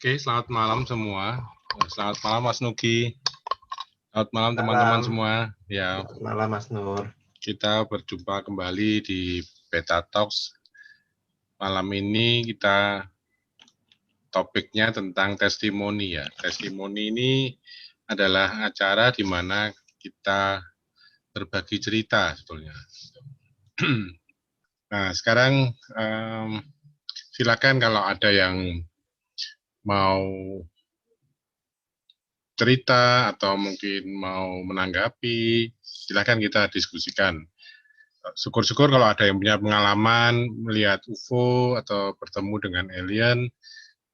Oke, selamat malam semua. Selamat malam Mas Nugi. Selamat malam teman-teman Malam, semua. Ya, malam Mas Nur. kita berjumpa kembali di Beta Talks. Malam ini kita topiknya tentang testimoni ya. Testimoni ini adalah acara di mana kita berbagi cerita sebetulnya. Nah, sekarang silakan kalau ada yang mau cerita atau mungkin mau menanggapi, silakan kita diskusikan. Syukur-syukur kalau ada yang punya pengalaman melihat UFO atau bertemu dengan alien,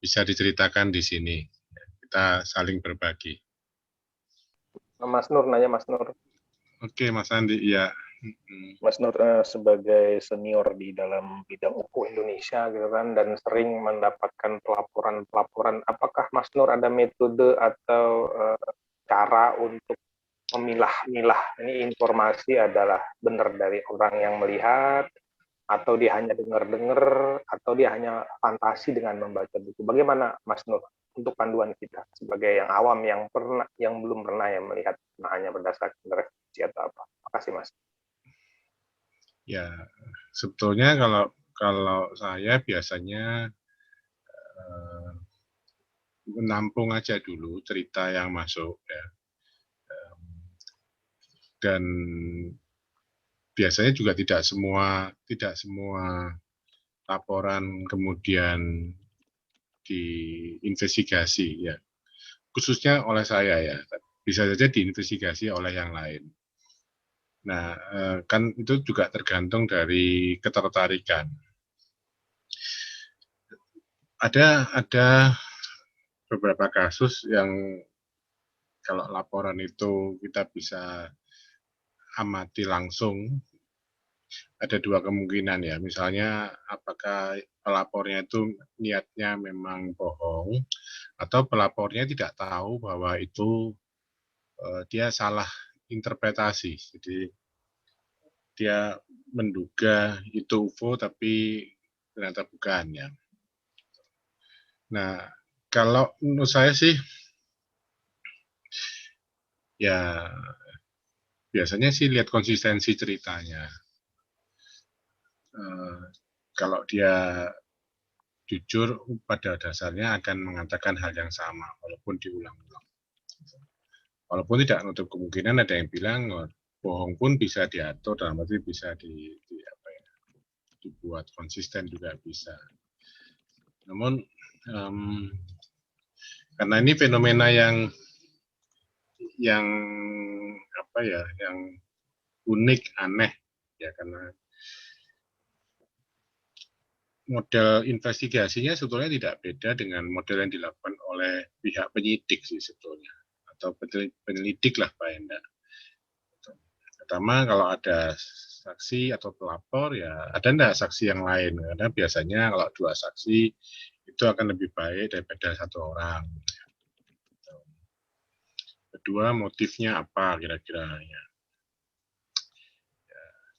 bisa diceritakan di sini. Kita saling berbagi. Mas Nur nanya, Mas Nur. Oke, Mas Andi, iya. Mas Nur sebagai senior di dalam bidang UFO Indonesia gitu kan, dan sering mendapatkan pelaporan-pelaporan, apakah Mas Nur ada metode atau cara untuk memilah-milah ini informasi adalah benar dari orang yang melihat, atau dia hanya dengar-dengar, atau dia hanya fantasi dengan membaca buku? Bagaimana Mas Nur untuk panduan kita sebagai yang awam yang belum pernah yang melihat, nah hanya berdasarkan referensi atau apa? Makasih Mas. Ya, sebetulnya kalau saya biasanya menampung aja dulu cerita yang masuk ya. Dan biasanya juga tidak semua laporan kemudian diinvestigasi ya, khususnya oleh saya ya, bisa saja diinvestigasi oleh yang lain. Nah, kan itu juga tergantung dari ketertarikan. Ada beberapa kasus yang kalau laporan itu kita bisa amati langsung, ada dua kemungkinan ya. Misalnya apakah pelapornya itu niatnya memang bohong, atau pelapornya tidak tahu bahwa itu dia salah interpretasi. Jadi dia menduga itu UFO tapi ternyata bukan ya. Nah, kalau menurut saya sih ya biasanya sih lihat konsistensi ceritanya. Kalau dia jujur pada dasarnya akan mengatakan hal yang sama walaupun diulang-ulang. Walaupun tidak menutup kemungkinan ada yang bilang bohong pun bisa diatur, dalam arti bisa dibuat konsisten juga bisa. Namun karena ini fenomena yang unik, aneh ya, karena model investigasinya sebetulnya tidak beda dengan model yang dilakukan oleh pihak penyidik sih sebetulnya, atau penyelidik lah Pak Enda. Pertama, kalau ada saksi atau pelapor ya ada enggak saksi yang lain, karena biasanya kalau dua saksi itu akan lebih baik daripada satu orang. Kedua, motifnya apa kira-kira ya.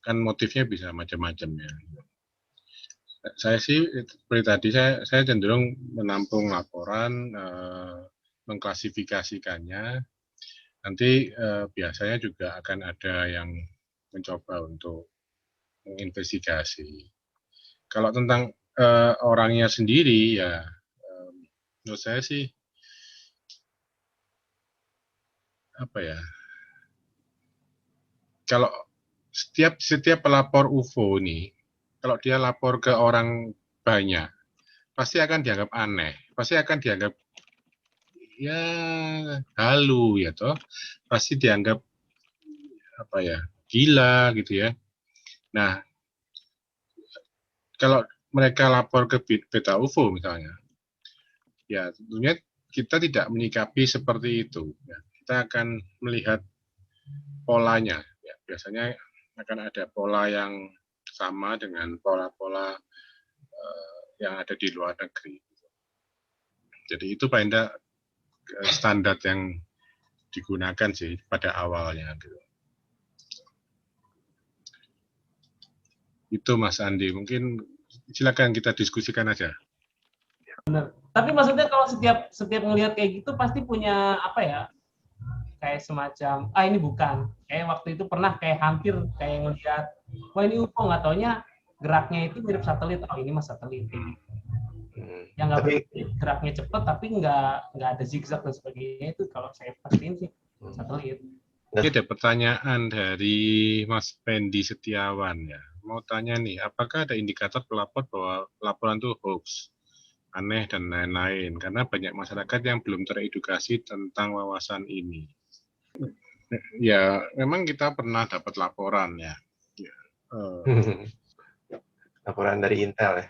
Kan motifnya bisa macam-macam ya. Saya sih seperti tadi saya cenderung menampung laporan, mengklasifikasikannya. Nanti biasanya juga akan ada yang mencoba untuk menginvestigasi. Kalau tentang orangnya sendiri ya, menurut saya sih apa ya? Kalau setiap pelapor UFO nih, kalau dia lapor ke orang banyak, pasti akan dianggap aneh, pasti akan dianggap ya halu ya toh, pasti dianggap apa ya, gila gitu ya. Nah, kalau mereka lapor ke Beta UFO misalnya, ya tentunya kita tidak menyikapi seperti itu ya. Kita akan melihat polanya ya. Biasanya akan ada pola yang sama dengan pola-pola yang ada di luar negeri. Jadi itu Pak Enda standar yang digunakan sih pada awalnya gitu. Itu Mas Andi, mungkin silakan kita diskusikan aja. Tapi maksudnya kalau setiap ngelihat kayak gitu pasti punya apa ya? Kayak semacam ini bukan. Kayak waktu itu pernah kayak hampir kayak ngelihat wah ini UFO, nggak taunya geraknya itu mirip satelit. Oh ini mas satelit. Yang nggak geraknya cepat tapi nggak ada zigzag dan sebagainya, itu kalau saya pastiin sih satelit. Ini ada pertanyaan dari Mas Pendi Setiawan ya. Mau tanya nih, apakah ada indikator pelapor bahwa laporan itu hoax, aneh dan lain-lain? Karena banyak masyarakat yang belum teredukasi tentang wawasan ini. Ya, memang kita pernah dapat laporan ya. Laporan dari Intel ya.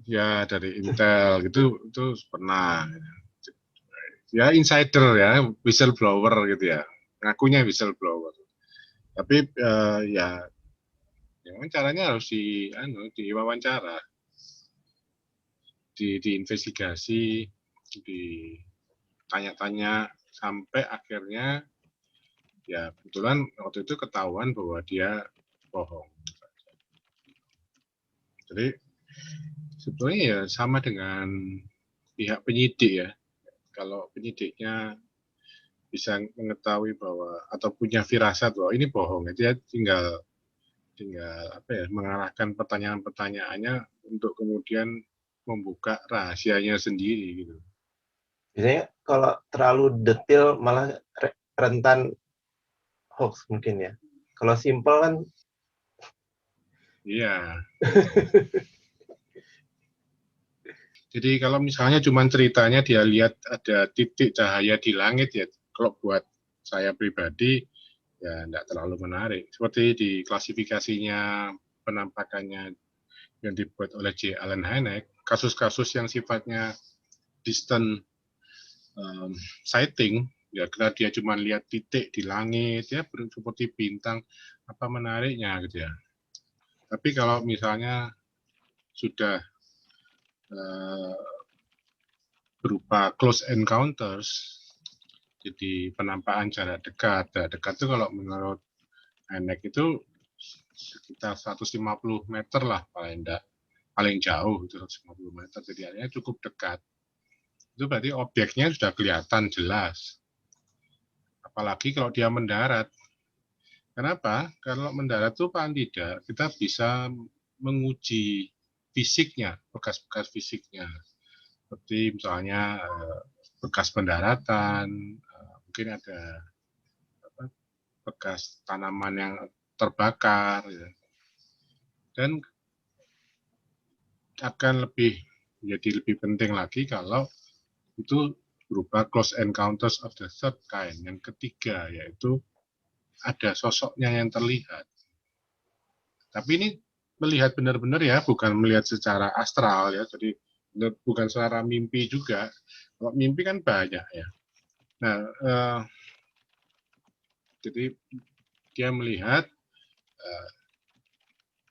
Ya, dari Intel itu pernah. Ya insider ya, whistleblower gitu ya. Ngakunya whistleblower. Tapi ya memang caranya harus diwawancara, diinvestigasi, ditanya-tanya sampai akhirnya ya kebetulan waktu itu ketahuan bahwa dia bohong. Jadi sebetulnya ya sama dengan pihak penyidik ya. Kalau penyidiknya bisa mengetahui bahwa atau punya firasat bahwa ini bohong, dia tinggal apa ya, mengarahkan pertanyaan-pertanyaannya untuk kemudian membuka rahasianya sendiri gitu. Biasanya kalau terlalu detail malah rentan hoax mungkin ya. Kalau simple kan iya. Jadi kalau misalnya cuma ceritanya dia lihat ada titik cahaya di langit ya, kalau buat saya pribadi ya tidak terlalu menarik. Seperti di klasifikasinya penampakannya yang dibuat oleh J. Allen Hynek, kasus-kasus yang sifatnya distant sighting, ya karena dia cuma lihat titik di langit ya seperti bintang, apa menariknya gitu ya. Tapi kalau misalnya sudah berupa close encounters, jadi penampakan jarak dekat. Jarak dekat itu kalau menurut Hynek itu sekitar 150 meter lah paling jauh itu 150 meter, jadi artinya cukup dekat. Itu berarti objeknya sudah kelihatan jelas. Apalagi kalau dia mendarat. Kenapa? Kalau mendarat itu paling tidak kita bisa menguji fisiknya, bekas-bekas fisiknya. Seperti misalnya bekas pendaratan, mungkin ada bekas tanaman yang terbakar, ya. Dan akan menjadi lebih penting lagi kalau itu berupa close encounters of the third kind, yang ketiga, yaitu ada sosoknya yang terlihat. Tapi ini melihat benar-benar ya, bukan melihat secara astral ya, jadi bukan secara mimpi juga. Kalau mimpi kan banyak ya. Nah, jadi dia melihat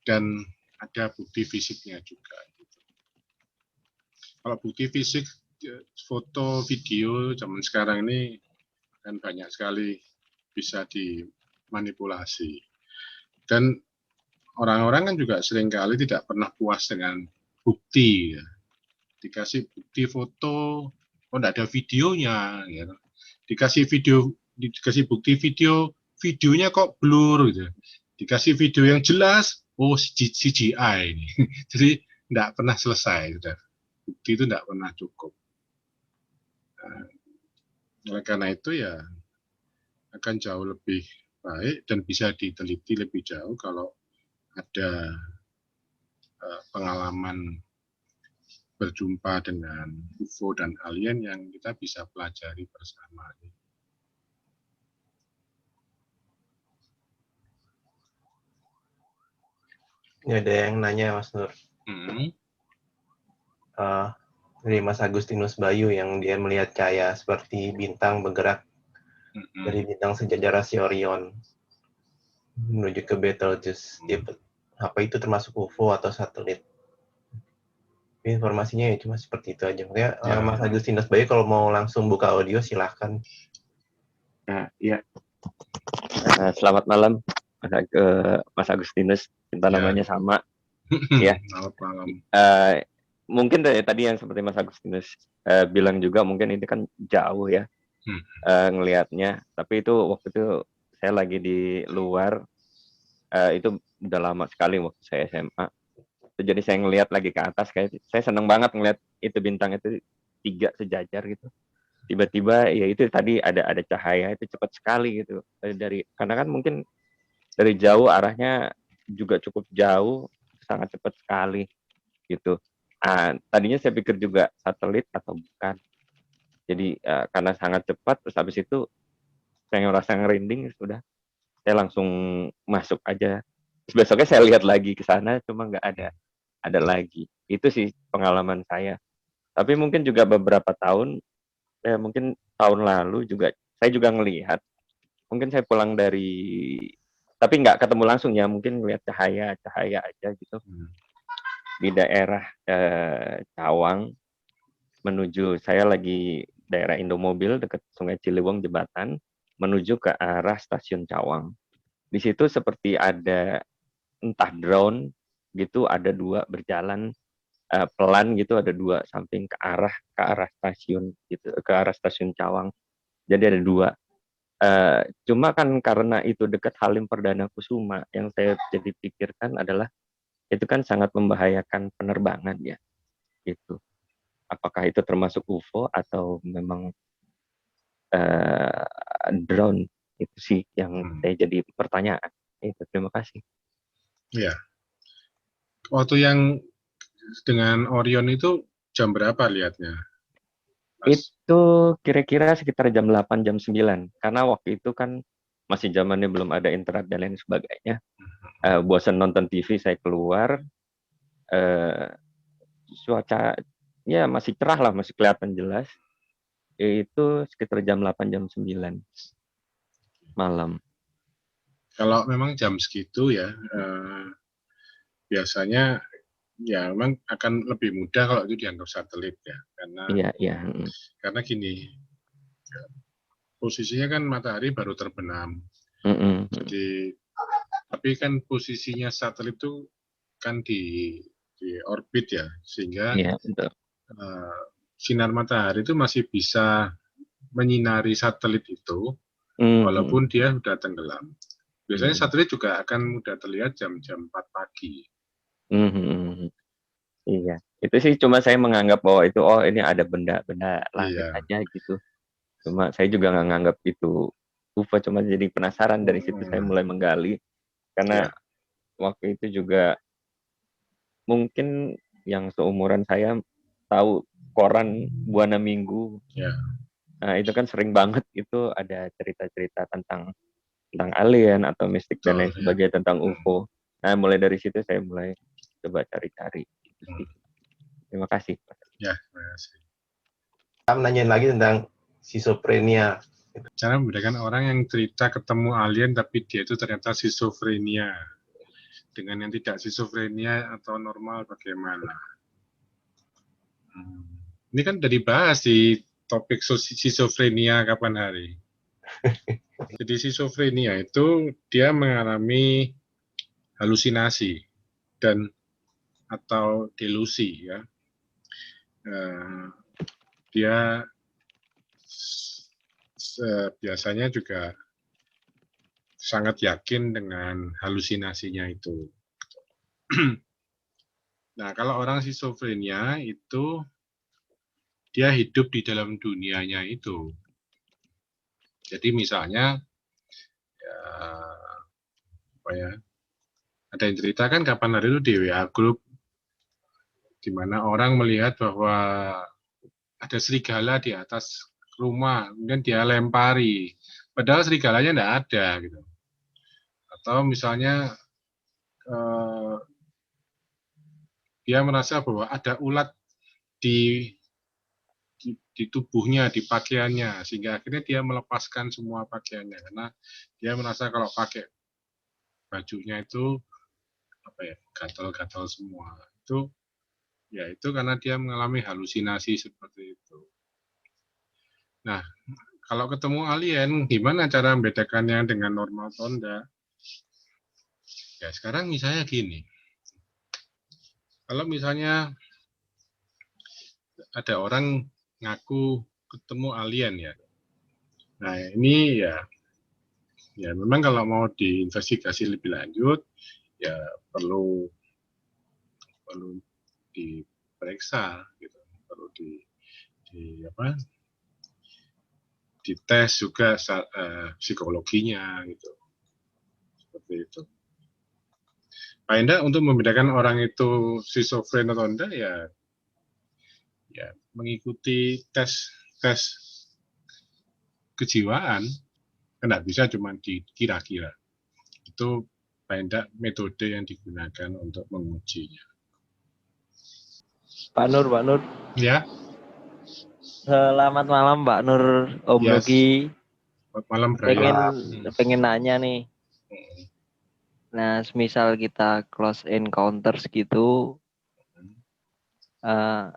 dan ada bukti fisiknya juga. Kalau bukti fisik, foto, video zaman sekarang ini kan banyak sekali bisa dimanipulasi. Dan orang-orang kan juga seringkali tidak pernah puas dengan bukti. Ya. Dikasih bukti foto, tidak ada videonya. Gitu. Dikasih bukti videonya kok blur. Gitu. Dikasih video yang jelas, CGI ini. Jadi tidak pernah selesai. Gitu. Bukti itu tidak pernah cukup. Nah, oleh karena itu ya akan jauh lebih baik dan bisa diteliti lebih jauh kalau ada pengalaman berjumpa dengan UFO dan alien yang kita bisa pelajari bersama. Ini ada yang nanya Mas Nur. Dari Mas Agustinus Bayu yang dia melihat cahaya seperti bintang bergerak dari bintang sejajar rasi Orion menuju ke Betelgeuse. Apa itu termasuk UFO atau satelit? Informasinya ya cuma seperti itu aja. Makanya Mas Agustinus Bayu kalau mau langsung buka audio silahkan. Ya. Selamat malam Mas Agustinus. Kita namanya sama. Ya. Selamat malam. mungkin tadi yang seperti Mas Agustinus bilang juga, mungkin ini kan jauh ya ngelihatnya, tapi itu waktu itu saya lagi di luar, itu udah lama sekali waktu saya SMA. Jadi saya ngelihat lagi ke atas, kayak saya seneng banget ngelihat itu bintang itu 3 sejajar gitu. Tiba-tiba ya itu tadi ada cahaya itu cepat sekali gitu. Karena kan mungkin dari jauh arahnya juga cukup jauh, sangat cepat sekali gitu. Tadinya saya pikir juga satelit atau bukan. Jadi karena sangat cepat, terus habis itu saya ngerasa ngerinding, sudah saya langsung masuk aja. Terus besoknya saya lihat lagi ke sana, cuma nggak ada lagi. Itu sih pengalaman saya. Tapi mungkin juga beberapa tahun, mungkin tahun lalu juga saya juga ngelihat. Mungkin saya pulang tapi nggak ketemu langsung ya, mungkin ngelihat cahaya aja gitu di daerah Cawang, menuju, saya lagi daerah Indomobil dekat Sungai Ciliwung jembatan, menuju ke arah stasiun Cawang. Di situ seperti ada entah drone gitu, ada 2 berjalan pelan gitu, ada 2 samping ke arah stasiun gitu, ke arah stasiun Cawang. Jadi ada 2. Cuma kan karena itu dekat Halim Perdana Kusuma, yang saya jadi pikirkan adalah itu kan sangat membahayakan penerbangan ya, gitu. Apakah itu termasuk UFO atau memang drone? Itu sih yang saya jadi pertanyaan. Itu, terima kasih. Ya. Waktu yang dengan Orion itu jam berapa lihatnya? Mas? Itu kira-kira sekitar jam 8, jam 9. Karena waktu itu kan masih zamannya belum ada internet dan lain sebagainya. Bosan nonton TV, saya keluar. Cuacanya masih cerah lah, masih kelihatan jelas. Itu sekitar jam 8, jam 9 malam. Kalau memang jam segitu ya, biasanya ya memang akan lebih mudah kalau itu dianggap satelit ya, karena gini, posisinya kan matahari baru terbenam, jadi tapi kan posisinya satelit itu kan di orbit ya, sehingga sinar matahari itu masih bisa menyinari satelit itu walaupun dia sudah tenggelam. Biasanya satelit juga akan mudah terlihat jam-jam 4 pagi. Iya, itu sih cuma saya menganggap bahwa itu ini ada benda-benda langit aja gitu. Cuma saya juga nggak nganggap itu UFO, cuma jadi penasaran, dari situ saya mulai menggali. Karena waktu itu juga mungkin yang seumuran saya tahu koran Buana Minggu. Nah, itu kan sering banget itu ada cerita-cerita tentang alien atau mistik dan lain sebagainya, tentang UFO. Nah, mulai dari situ saya mulai coba cari-cari. Terima kasih. Ya, terima kasih. Saya nanyain lagi tentang schizophrenia. Cara membedakan orang yang cerita ketemu alien tapi dia itu ternyata schizophrenia dengan yang tidak schizophrenia atau normal, bagaimana? Ini kan udah dibahas di topik schizophrenia kapan hari. Jadi schizophrenia itu dia mengalami halusinasi dan atau delusi ya. Dia biasanya juga sangat yakin dengan halusinasinya itu. Nah, kalau orang schizophrenia itu dia hidup di dalam dunianya itu. Jadi misalnya ada yang cerita kan kapan hari itu di WA Group, di mana orang melihat bahwa ada serigala di atas rumah, kemudian dia lempari, padahal serigalanya tidak ada gitu. Atau misalnya dia merasa bahwa ada ulat di tubuhnya, di pakaiannya, sehingga akhirnya dia melepaskan semua pakaiannya karena dia merasa kalau pakai bajunya itu gatal-gatal semua. Itu karena dia mengalami halusinasi seperti itu. Nah, kalau ketemu alien, gimana cara membedakannya dengan normal atau enggak? Ya, sekarang misalnya gini. Kalau misalnya ada orang ngaku ketemu alien ya. Nah ini ya memang kalau mau diinvestigasi lebih lanjut ya perlu diperiksa gitu, perlu dites juga psikologinya gitu, seperti itu. Pak Enda, untuk membedakan orang itu schizofren atau enggak ya mengikuti tes kejiwaan, enggak bisa cuma dikira-kira. Itu Pak Enda metode yang digunakan untuk mengujinya. Pak Nur. Ya. Selamat malam Pak Nur, Om Yes. Nugi. Selamat malam, Brian. Pengen nanya nih. Nah, misal kita close encounters gitu, hal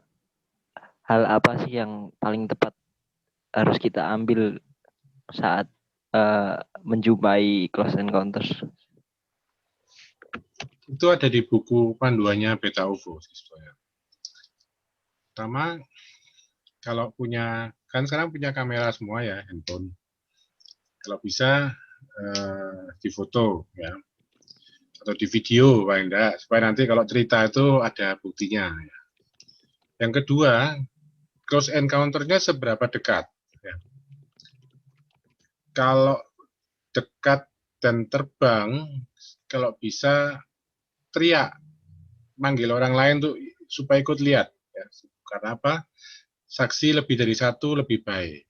apa sih yang paling tepat harus kita ambil saat menjumpai close encounters? Itu ada di buku panduannya Beta UFO. Pertama, kalau kan sekarang punya kamera semua ya, handphone. Kalau bisa difoto ya, atau di video Pak Enda, supaya nanti kalau cerita itu ada buktinya. Ya. Yang kedua, close encounter-nya seberapa dekat. Ya. Kalau dekat dan terbang, kalau bisa teriak, manggil orang lain tuh supaya ikut lihat. Ya. Karena apa? Saksi lebih dari satu lebih baik.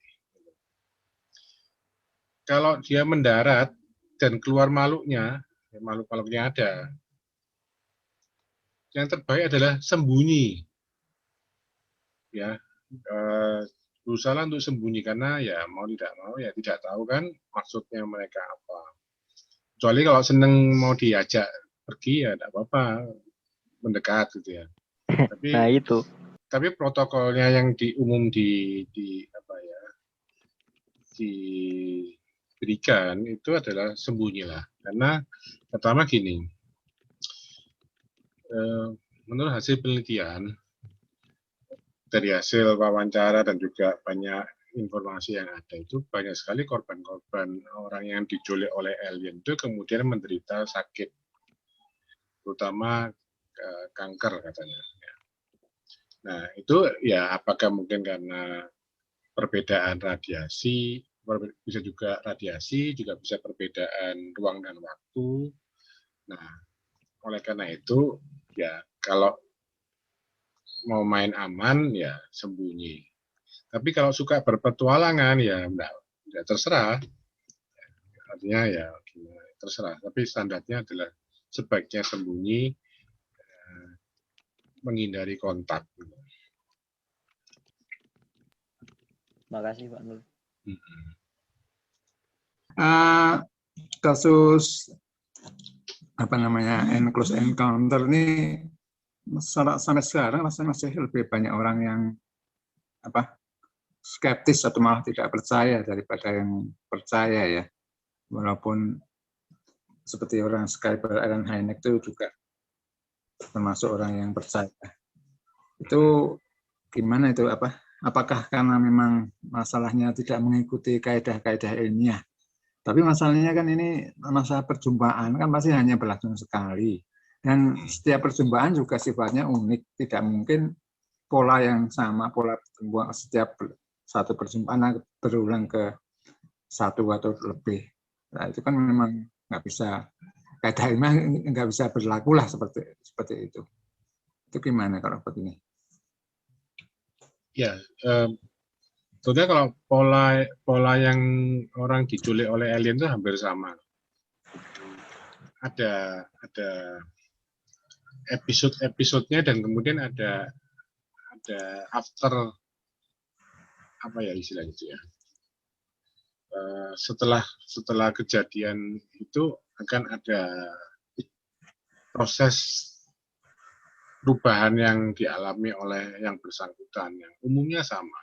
Kalau dia mendarat dan keluar makhluknya ada, yang terbaik adalah sembunyi. Ya, berusaha untuk sembunyi karena ya mau tidak mau ya tidak tahu kan maksudnya mereka apa. Kecuali kalau seneng mau diajak pergi ya tidak apa-apa, mendekat gitu ya. Tapi Nah itu. Tapi protokolnya yang diberikan itu adalah sembunyilah. Karena pertama gini, menurut hasil penelitian dari hasil wawancara dan juga banyak informasi yang ada itu banyak sekali korban-korban orang yang diculik oleh alien itu kemudian menderita sakit, terutama kanker katanya. Nah itu ya apakah mungkin karena perbedaan radiasi, bisa juga radiasi, juga bisa perbedaan ruang dan waktu. Nah oleh karena itu ya kalau mau main aman ya sembunyi. Tapi kalau suka berpetualangan ya enggak terserah. Artinya ya terserah. Tapi standarnya adalah sebaiknya sembunyi, menghindari kontak. Makasih Pak Nur. Kasus close encounter ini sampai sekarang rasanya masih lebih banyak orang yang skeptis atau malah tidak percaya daripada yang percaya ya. Walaupun seperti orang Skyper Aaron Hynek itu juga termasuk orang yang percaya. Itu gimana itu apakah karena memang masalahnya tidak mengikuti kaidah-kaidah ilmiah? Tapi masalahnya kan ini masa perjumpaan kan pasti hanya berlangsung sekali. Dan setiap perjumpaan juga sifatnya unik. Tidak mungkin pola yang sama, pola perjumpaan setiap satu perjumpaan berulang ke satu atau lebih. Nah, itu kan memang nggak bisa, kaidah ilmiah nggak bisa berlaku lah seperti itu. Itu gimana kalau begini? Ya, sebetulnya kalau pola yang orang diculik oleh alien itu hampir sama. Ada episode-episodenya dan kemudian ada after istilahnya itu ya. Setelah kejadian itu akan ada proses perubahan yang dialami oleh yang bersangkutan yang umumnya sama.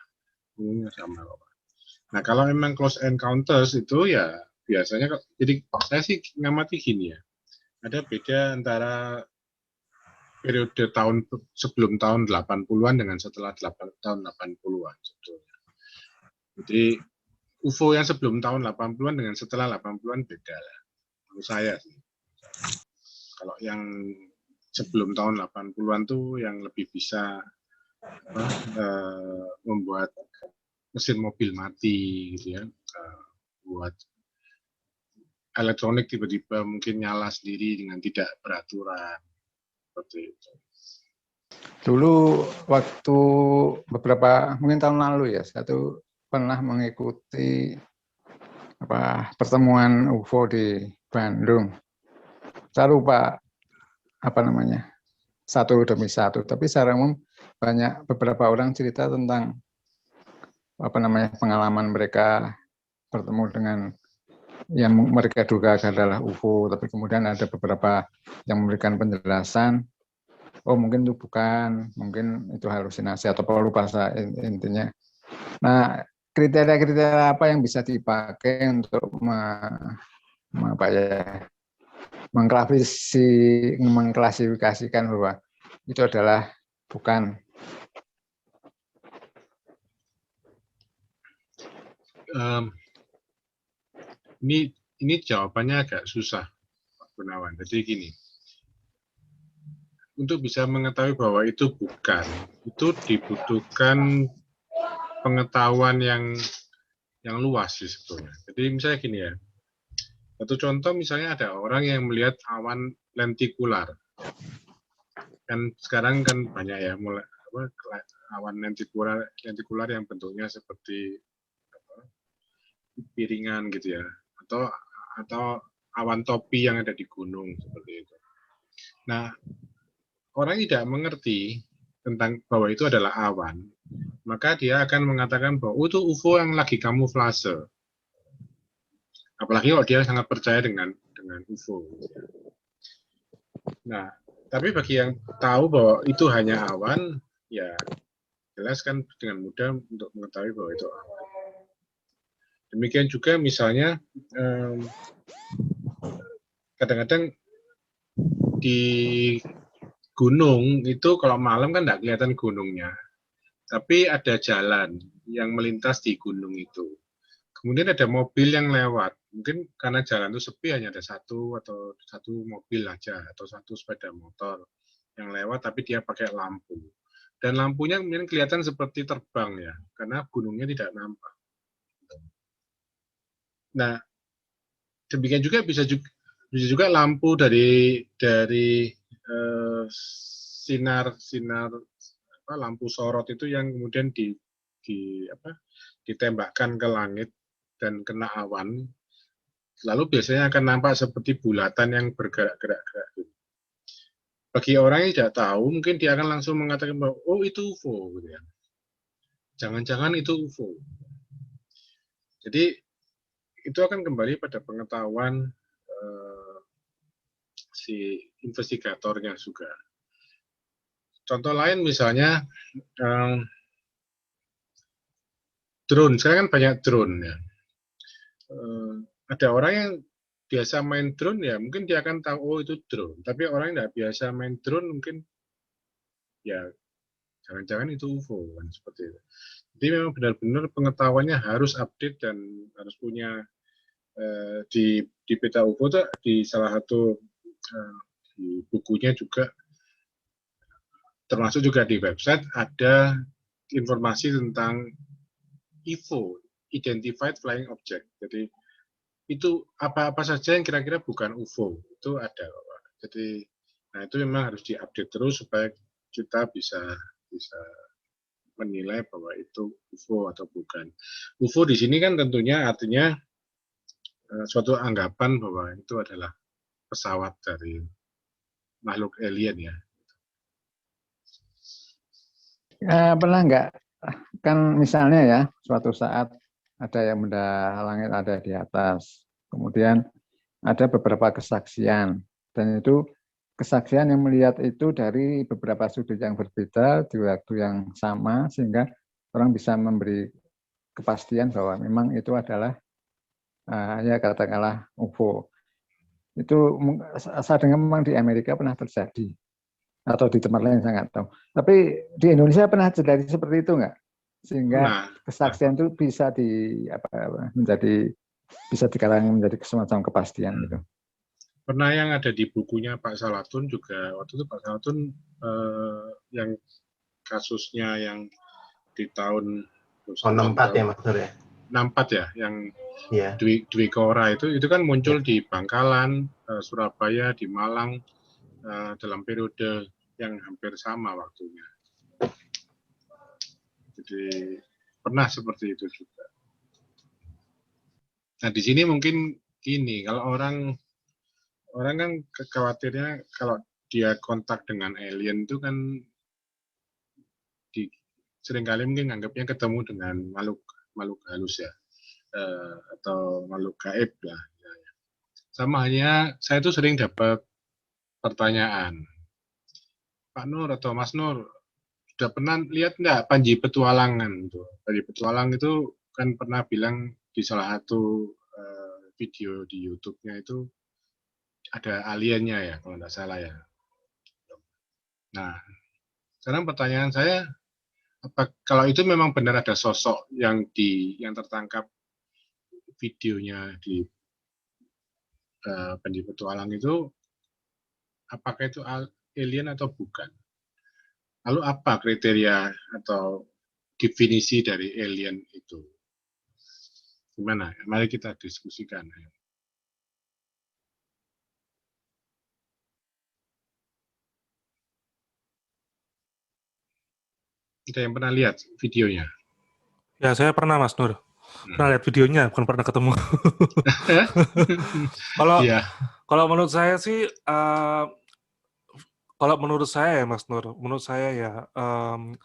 Nah kalau memang close encounters itu ya biasanya, jadi saya sih ngamati gini ya, ada beda antara periode tahun sebelum tahun 80-an dengan setelah tahun 80-an sebetulnya. Jadi UFO yang sebelum tahun 80-an dengan setelah 80-an beda lah, menurut saya sih. Kalau yang sebelum tahun 80-an tuh yang lebih bisa membuat mesin mobil mati gitu ya, buat elektronik tiba-tiba mungkin nyala sendiri dengan tidak beraturan seperti itu. Dulu waktu beberapa mungkin tahun lalu ya, saya tuh pernah mengikuti pertemuan UFO di Bandung. Saya lupa apa namanya, satu demi satu, tapi secara umum beberapa orang cerita tentang pengalaman mereka bertemu dengan yang mereka duga adalah UFO, tapi kemudian ada beberapa yang memberikan penjelasan, oh mungkin itu bukan, mungkin itu halusinasi atau lupa saya intinya. Nah, kriteria-kriteria apa yang bisa dipakai untuk mengklasifikasikan bahwa itu adalah bukan? Ini jawabannya agak susah, Pak Gunawan. Jadi gini, untuk bisa mengetahui bahwa itu bukan, itu dibutuhkan pengetahuan yang luas sih sebetulnya. Jadi misalnya gini ya, satu contoh misalnya ada orang yang melihat awan lentikular. Kan sekarang kan banyak ya mulai awan lentikular yang bentuknya seperti piringan gitu ya, atau awan topi yang ada di gunung seperti itu. Nah, orang tidak mengerti tentang bahwa itu adalah awan, maka dia akan mengatakan bahwa itu UFO yang lagi kamuflase. Apalagi kalau dia sangat percaya dengan UFO. Nah, tapi bagi yang tahu bahwa itu hanya awan, ya jelas kan dengan mudah untuk mengetahui bahwa itu awan. Demikian juga misalnya kadang-kadang di gunung itu kalau malam kan tidak kelihatan gunungnya, tapi ada jalan yang melintas di gunung itu. Kemudian ada mobil yang lewat, mungkin karena jalan itu sepi hanya ada satu mobil aja atau satu sepeda motor yang lewat, tapi dia pakai lampu. Dan lampunya kemudian kelihatan seperti terbang ya, karena gunungnya tidak nampak. Nah, demikian juga bisa juga lampu dari sinar lampu sorot itu yang kemudian ditembakkan ke langit dan kena awan, lalu biasanya akan nampak seperti bulatan yang bergerak-gerak. Bagi orang yang tidak tahu, mungkin dia akan langsung mengatakan bahwa oh itu UFO, gitu ya. Jangan-jangan itu UFO. Jadi itu akan kembali pada pengetahuan si investigatornya juga. Contoh lain misalnya drone. Sekarang kan banyak drone ya. Ada orang yang biasa main drone ya, mungkin dia akan tahu oh itu drone. Tapi orang yang tidak biasa main drone mungkin ya jangan-jangan itu UFO kan seperti itu. Jadi memang benar-benar pengetahuannya harus update dan harus punya di peta UFO itu di salah satu di bukunya juga termasuk juga di website ada informasi tentang IFO, Identified Flying Object. Jadi itu apa saja yang kira-kira bukan UFO itu ada. Jadi nah itu memang harus diupdate terus supaya kita bisa menilai bahwa itu UFO atau bukan. UFO di sini kan tentunya artinya suatu anggapan bahwa itu adalah pesawat dari makhluk alien ya. Pernah nggak kan misalnya ya suatu saat ada yang benda langit ada di atas, kemudian ada beberapa kesaksian dan itu kesaksian yang melihat itu dari beberapa sudut yang berbeda di waktu yang sama sehingga orang bisa memberi kepastian bahwa memang itu adalah ya katakanlah UFO. Itu saya dengar memang di Amerika pernah terjadi. atau di tempat lain saya nggak tahu. Tapi di Indonesia pernah terjadi seperti itu nggak? Sehingga kesaksian itu bisa bisa dikatakan menjadi semacam kepastian gitu. Pernah yang ada di bukunya Pak Salatun juga, waktu itu Pak Salatun yang kasusnya yang di tahun 64 ya Mas Nur ya? 64 ya, yang Dwi Kora itu kan muncul di Bangkalan, Surabaya, di Malang, dalam periode yang hampir sama waktunya. Jadi pernah seperti itu juga. Nah di sini mungkin gini, kalau orang kan khawatirnya kalau dia kontak dengan alien itu kan seringkali mungkin anggapnya ketemu dengan makhluk halus ya, atau makhluk gaib lah. Sama halnya saya tuh sering dapat pertanyaan, Pak Nur atau Mas Nur, sudah pernah lihat nggak Panji Petualangan? Panji Petualang itu kan pernah bilang di salah satu video di YouTube-nya itu ada aliennya ya, kalau nggak salah ya. Nah, sekarang pertanyaan saya, kalau itu memang benar ada sosok yang tertangkap videonya di Panji Petualang itu, apakah itu alien atau bukan? Lalu apa kriteria atau definisi dari alien itu? Gimana? Mari kita diskusikan. Kita yang pernah lihat videonya? Ya, saya pernah, Mas Nur. Pernah lihat videonya, bukan pernah ketemu. Kalau menurut saya sih, kalau menurut saya ya, Mas Nur, menurut saya ya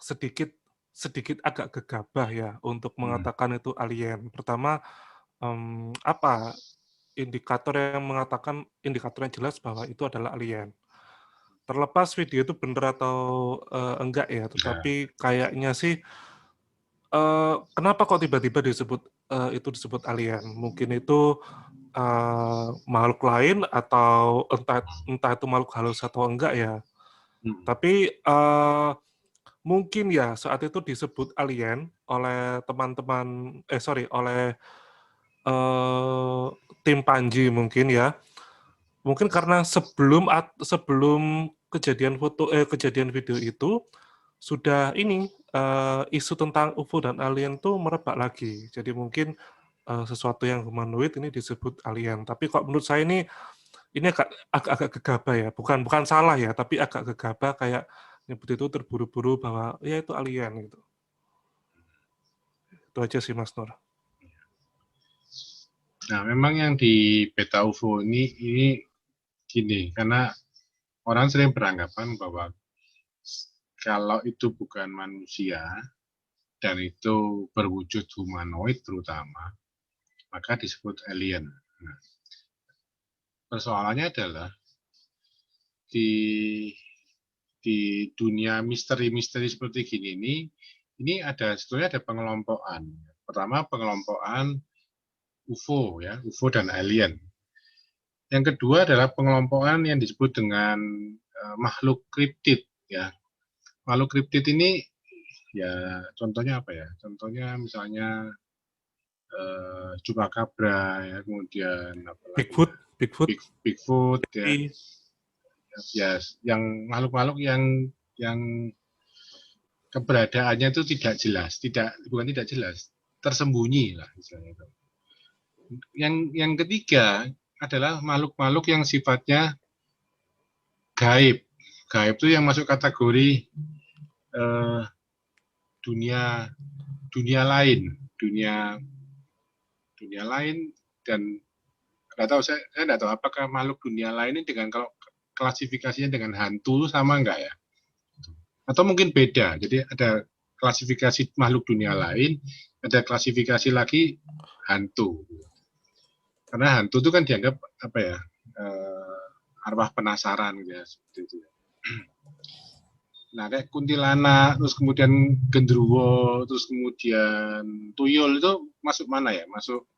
sedikit agak gegabah ya untuk mengatakan itu alien. Pertama, apa indikator yang jelas bahwa itu adalah alien. Terlepas video itu benar atau enggak ya, tetapi kayaknya sih kenapa kok tiba-tiba itu disebut alien? Mungkin itu makhluk lain atau entah itu makhluk halus atau enggak ya. Tapi mungkin ya saat itu disebut alien oleh oleh tim Panji mungkin ya. Mungkin karena sebelum kejadian video itu sudah isu tentang UFO dan alien tuh merebak lagi. Jadi mungkin sesuatu yang humanoid ini disebut alien. Tapi kok menurut saya ini agak gegabah ya. Bukan salah ya, tapi agak gegabah kayak nyebut itu terburu-buru bahwa ya itu alien gitu. Itu aja sih Mas Nur. Nah, memang yang di Beta UFO ini gini, karena orang sering beranggapan bahwa kalau itu bukan manusia dan itu berwujud humanoid terutama, maka disebut alien. Nah, persoalannya adalah di dunia misteri-misteri seperti gini ini sebetulnya ada pengelompokan. Pertama pengelompokan UFO ya, UFO dan alien. Yang kedua adalah pengelompokan yang disebut dengan makhluk kriptid ya. Makhluk kriptid ini ya contohnya apa ya? Contohnya misalnya Chupacabra ya, kemudian Bigfoot ya, yang makhluk-makhluk yang keberadaannya itu tidak jelas, bukan tidak jelas, tersembunyi lah misalnya itu. Yang ketiga adalah makhluk-makhluk yang sifatnya gaib. Gaib itu yang masuk kategori dunia lain dan nggak tahu saya nggak tahu apakah makhluk dunia lain ini dengan kalau klasifikasinya dengan hantu sama enggak ya? Atau mungkin beda. Jadi ada klasifikasi makhluk dunia lain, ada klasifikasi lagi hantu. Karena hantu itu kan dianggap apa ya? Arwah penasaran gitu ya, seperti itu. Nah, kayak kuntilanak, terus kemudian genderuwo, terus kemudian tuyul itu masuk mana ya? Masuk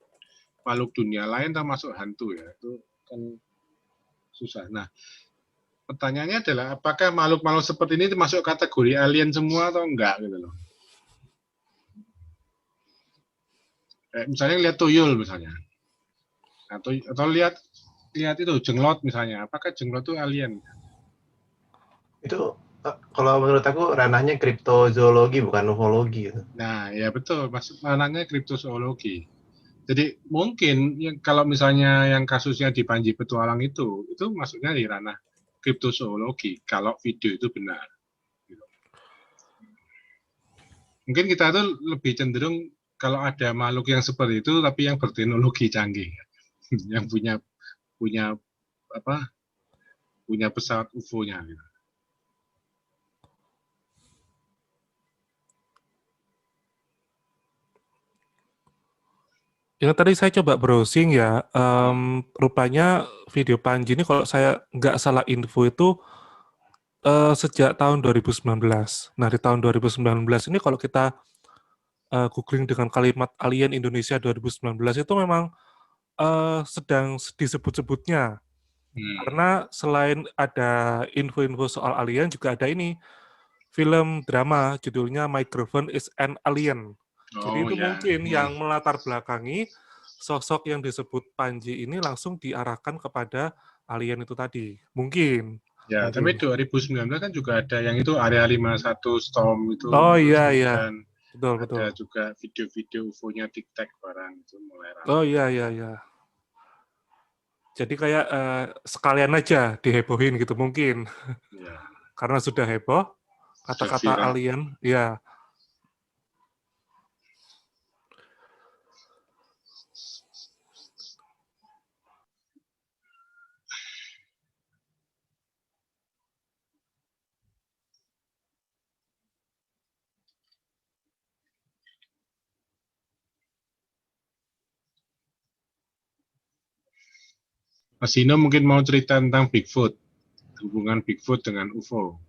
makhluk dunia lain atau masuk hantu ya? Itu kan susah. Nah, pertanyaannya adalah apakah makhluk-makhluk seperti ini termasuk kategori alien semua atau enggak gitu loh. Misalnya lihat tuyul misalnya. Atau lihat itu jenglot misalnya. Apakah jenglot itu alien? Itu kalau menurut aku ranahnya kriptozoologi bukan ufologi gitu. Nah, ya betul, maksud ranahnya kriptozoologi. Jadi mungkin kalau misalnya yang kasusnya di Panji Petualang itu masuknya di ranah kriptozoologi kalau video itu benar. Mungkin kita tuh lebih cenderung kalau ada makhluk yang seperti itu tapi yang berteknologi canggih, yang punya pesawat UFO-nya. Gitu. Yang tadi saya coba browsing ya, rupanya video Panji ini kalau saya nggak salah info itu sejak tahun 2019. Nah, di tahun 2019 ini kalau kita googling dengan kalimat Alien Indonesia 2019 itu memang sedang disebut-sebutnya. Karena selain ada info-info soal alien, juga ada ini, film drama judulnya Microphone is an Alien. Jadi itu mungkin yang melatar belakangi sosok yang disebut Panji ini langsung diarahkan kepada alien itu tadi. Mungkin. Ya, mungkin. tapi 2019 kan juga ada yang itu Area 51 Storm itu. Oh iya, iya. Dan betul. Ada juga video-video UFO-nya Tic-Tac barang itu mulai ramai. Oh iya. Jadi kayak sekalian aja dihebohin gitu mungkin. Ya. Karena sudah heboh, kata-kata alien, ya. Mas Dino mungkin mau cerita tentang Bigfoot, hubungan Bigfoot dengan UFO.